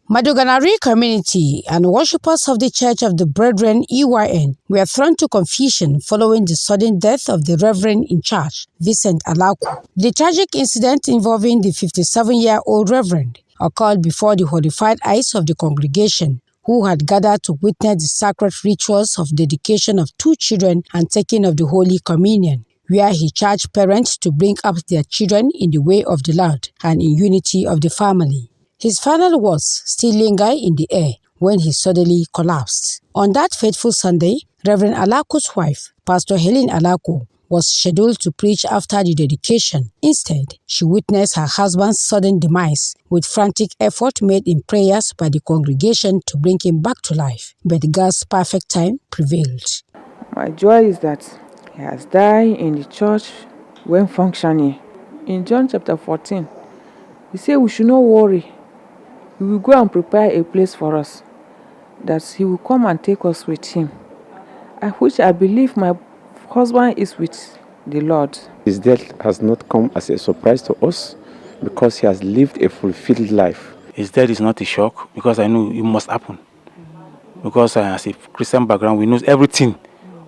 Madoganari community and worshippers of the Church of the Brethren EYN were thrown to confusion following the sudden death of the Reverend in charge, Vincent Alaku. The tragic incident involving the 57-year-old Reverend occurred before the horrified eyes of the congregation, who had gathered to witness the sacred rituals of dedication of 2 children and taking of the Holy Communion, where he charged parents to bring up their children in the way of the Lord and in unity of the family. His final words still linger in the air when he suddenly collapsed. On that fateful Sunday, Reverend Alaku's wife, Pastor Helen Alaku, was scheduled to preach after the dedication. Instead, she witnessed her husband's sudden demise, with frantic effort made in prayers by the congregation to bring him back to life. But God's perfect time prevailed. My joy is that he has died in the church when functioning. In John chapter 14, he said we should not worry. He will go and prepare a place for us, that he will come and take us with him. Which I believe my husband is with the Lord. His death has not come as a surprise to us because he has lived a fulfilled life. His death is not a shock because I know it must happen. Because as a Christian background, we know everything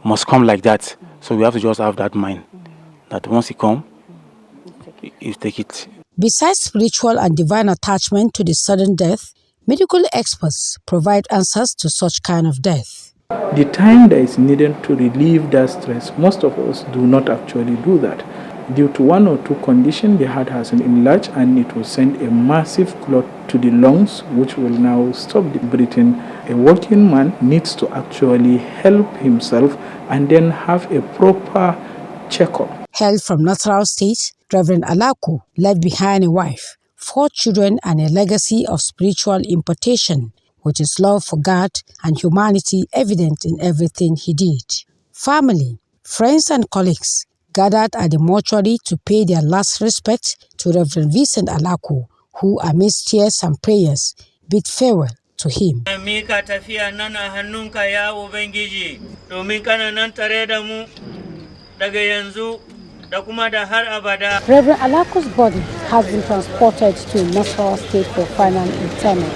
must come like that. So we have to just have that mind that once he comes, you take it. Besides spiritual and divine attachment to the sudden death, medical experts provide answers to such kind of death. The time that is needed to relieve that stress, most of us do not actually do that. Due to 1 or 2 conditions, the heart has enlarged and it will send a massive clot to the lungs, which will now stop the breathing. A working man needs to actually help himself and then have a proper checkup. Hailed from Natural State, Reverend Alaku left behind a wife, 4 children and a legacy of spiritual importation, with his love for God and humanity evident in everything he did. Family, friends and colleagues gathered at the mortuary to pay their last respect to Reverend Vincent Alaku, who amidst tears and prayers bid farewell to him. Reverend Alaku's body has been transported to Natural State for final interment.